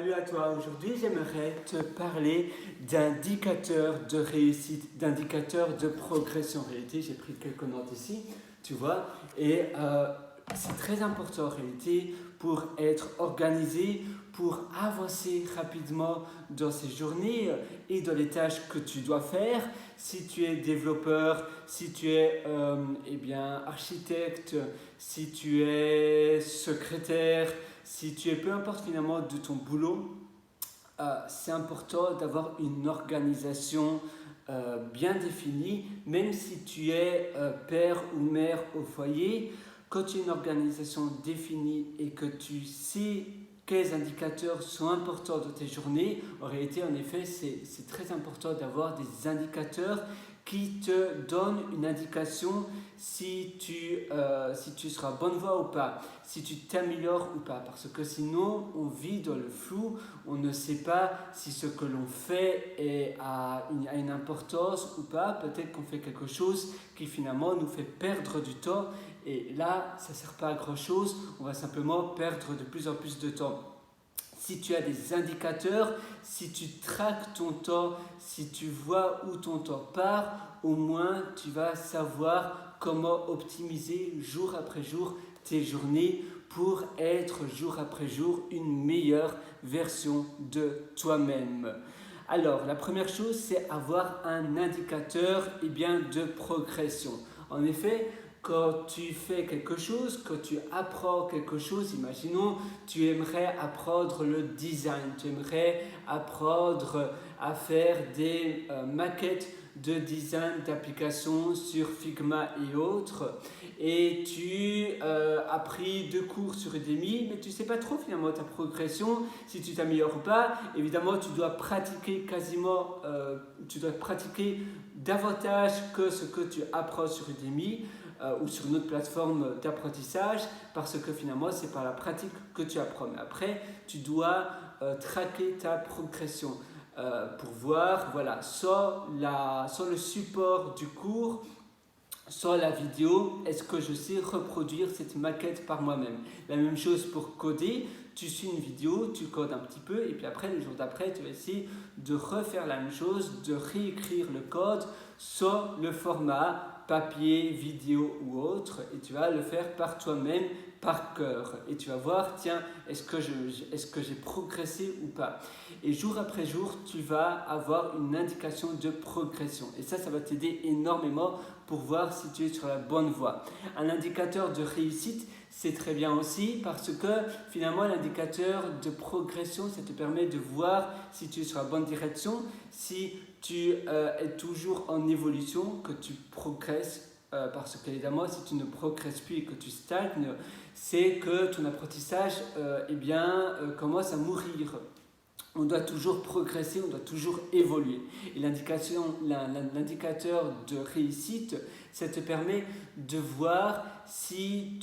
Salut à toi, aujourd'hui j'aimerais te parler d'indicateurs de réussite, d'indicateurs de progression. En réalité, j'ai pris quelques notes ici, tu vois, et c'est très important en réalité pour être organisé, pour avancer rapidement dans ces journées et dans les tâches que tu dois faire. Si tu es développeur, si tu es architecte, si tu es secrétaire, si tu es peu importe finalement de ton boulot, c'est important d'avoir une organisation bien définie, même si tu es père ou mère au foyer. Quand tu as une organisation définie et que tu sais quels indicateurs sont importants dans tes journées, en réalité, en effet, c'est très important d'avoir des indicateurs qui te donnent une indication si tu seras bonne voie ou pas, si tu t'améliores ou pas, parce que sinon on vit dans le flou, on ne sait pas si ce que l'on fait a une importance ou pas, peut-être qu'on fait quelque chose qui finalement nous fait perdre du temps, et là ça ne sert pas à grand chose, on va simplement perdre de plus en plus de temps. Si tu as des indicateurs, si tu traques ton temps, si tu vois où ton temps part, au moins tu vas savoir comment optimiser jour après jour tes journées pour être jour après jour une meilleure version de toi-même. Alors, la première chose, c'est avoir un indicateur de progression. En effet, quand tu fais quelque chose, quand tu apprends quelque chose, imaginons, tu aimerais apprendre le design, tu aimerais apprendre à faire des maquettes de design d'applications sur Figma et autres, et tu as pris 2 cours sur Udemy, mais tu ne sais pas trop finalement ta progression, si tu t'améliores ou pas. Évidemment, tu dois pratiquer davantage que ce que tu apprends sur Udemy ou sur une autre plateforme d'apprentissage, parce que finalement c'est par la pratique que tu apprends. Mais après, tu dois traquer ta progression pour voir, voilà, soit le support du cours, soit la vidéo, est-ce que je sais reproduire cette maquette par moi-même. La même chose pour coder, tu suis une vidéo, tu codes un petit peu, et puis après, le jour d'après, tu vas essayer de refaire la même chose, de réécrire le code, soit le format papier, vidéo ou autre, et tu vas le faire par toi-même, par cœur, et tu vas voir, tiens, est-ce que j'ai progressé ou pas. Et jour après jour, tu vas avoir une indication de progression, et ça va t'aider énormément pour voir si tu es sur la bonne voie. Un indicateur de réussite, c'est très bien aussi, parce que finalement l'indicateur de progression, ça te permet de voir si tu es sur la bonne direction, si tu es toujours en évolution, que tu progresses, parce qu'évidemment si tu ne progresses plus et que tu stagnes, c'est que ton apprentissage commence à mourir. On doit toujours progresser, on doit toujours évoluer. Et l'indicateur de réussite, ça te permet de voir si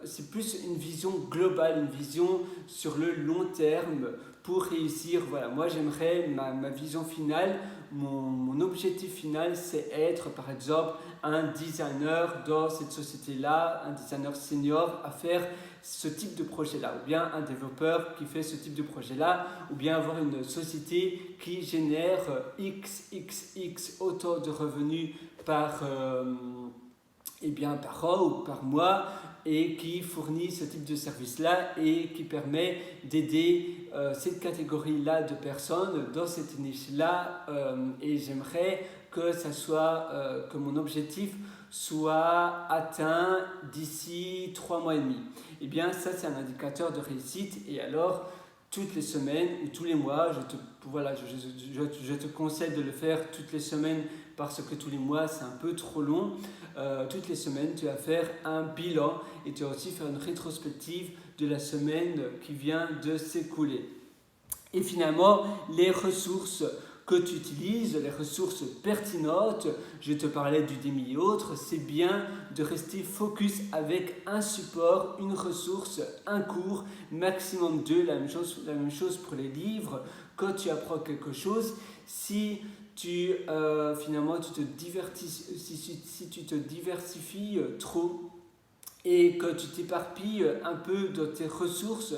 c'est plus une vision globale, une vision sur le long terme pour réussir. Voilà, moi j'aimerais, ma vision finale, mon objectif final, c'est être par exemple un designer dans cette société-là, un designer senior à faire ce type de projet-là, ou bien un développeur qui fait ce type de projet-là, ou bien avoir une société qui génère XXX autant de revenus par an ou par mois, et qui fournit ce type de service-là et qui permet d'aider cette catégorie-là de personnes dans cette niche-là, et j'aimerais que mon objectif soit atteint d'ici 3 mois et demi. Et bien ça, c'est un indicateur de réussite. Et alors, toutes les semaines ou tous les mois, je te conseille de le faire toutes les semaines, parce que tous les mois c'est un peu trop long. Toutes les semaines tu vas faire un bilan, et tu vas aussi faire une rétrospective de la semaine qui vient de s'écouler. Et finalement, les ressources que tu utilises, les ressources pertinentes, je te parlais d'Udemy et autres, c'est bien de rester focus avec un support, une ressource, un cours, maximum 2, la même chose pour les livres. Quand tu apprends quelque chose, si tu te diversifies trop et que tu t'éparpilles un peu dans tes ressources,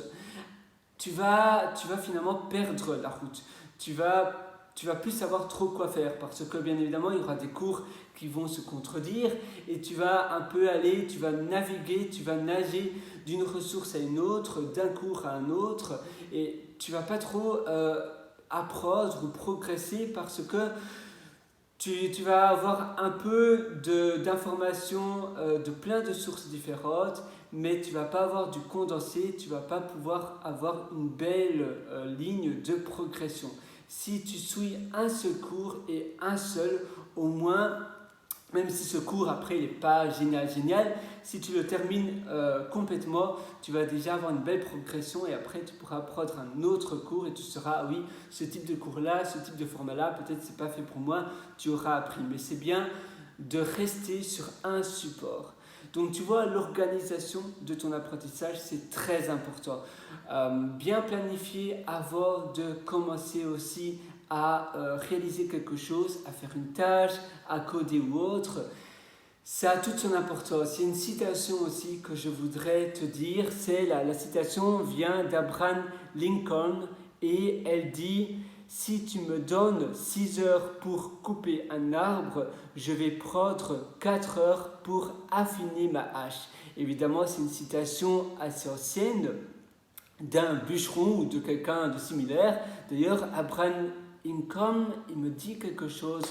tu vas finalement perdre la route. Tu vas plus savoir trop quoi faire parce que bien évidemment il y aura des cours qui vont se contredire et tu vas un peu aller, tu vas naviguer, tu vas nager d'une ressource à une autre, d'un cours à un autre et tu vas pas trop apprendre ou progresser parce que tu vas avoir un peu d'informations de plein de sources différentes, mais tu ne vas pas avoir du condensé, tu ne vas pas pouvoir avoir une belle ligne de progression. Si tu suis un seul cours et un seul, au moins, même si ce cours après il n'est pas génial, si tu le termines complètement, tu vas déjà avoir une belle progression et après tu pourras prendre un autre cours et tu sauras, ah oui, ce type de cours-là, ce type de format-là, peut-être c'est pas fait pour moi, tu auras appris. Mais c'est bien de rester sur un support. Donc tu vois, l'organisation de ton apprentissage, c'est très important. Bien planifier avant de commencer aussi à réaliser quelque chose, à faire une tâche, à coder ou autre, ça a toute son importance. Il y a une citation aussi que je voudrais te dire, c'est la citation vient d'Abraham Lincoln et elle dit « Si tu me donnes 6 heures pour couper un arbre, je vais prendre 4 heures pour affiner ma hache. » Évidemment, c'est une citation assez ancienne d'un bûcheron ou de quelqu'un de similaire. D'ailleurs, Abraham Lincoln, il me dit quelque chose,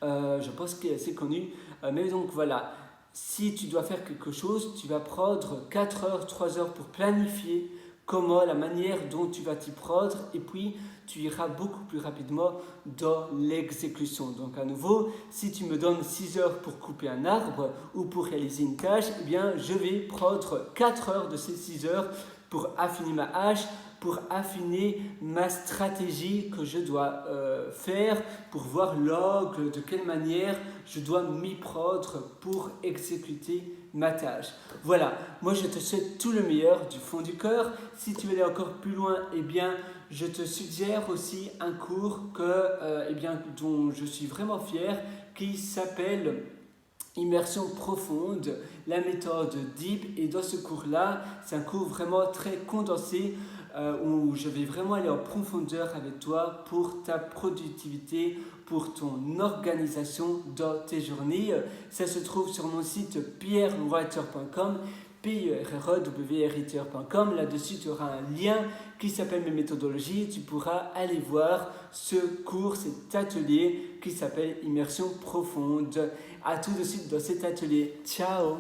je pense qu'il est assez connu, mais donc voilà, si tu dois faire quelque chose, tu vas prendre 4 heures, 3 heures pour planifier comment, la manière dont tu vas t'y prendre, et puis tu iras beaucoup plus rapidement dans l'exécution. Donc à nouveau, si tu me donnes 6 heures pour couper un arbre ou pour réaliser une tâche, eh bien je vais prendre 4 heures de ces 6 heures pour affiner ma hache, pour affiner ma stratégie que je dois faire, pour voir l'angle, de quelle manière je dois m'y prendre pour exécuter ma tâche. Voilà, moi je te souhaite tout le meilleur du fond du cœur. Si tu veux aller encore plus loin, eh bien, je te suggère aussi un cours dont je suis vraiment fier, qui s'appelle Immersion profonde, la méthode DEEP. Et dans ce cours-là, c'est un cours vraiment très condensé où je vais vraiment aller en profondeur avec toi pour ta productivité, pour ton organisation dans tes journées. Ça se trouve sur mon site pierrewriter.com, pierrewriter.com. Là-dessus, tu auras un lien qui s'appelle mes méthodologies. Tu pourras aller voir ce cours, cet atelier qui s'appelle Immersion profonde. À tout de suite dans cet atelier. Ciao!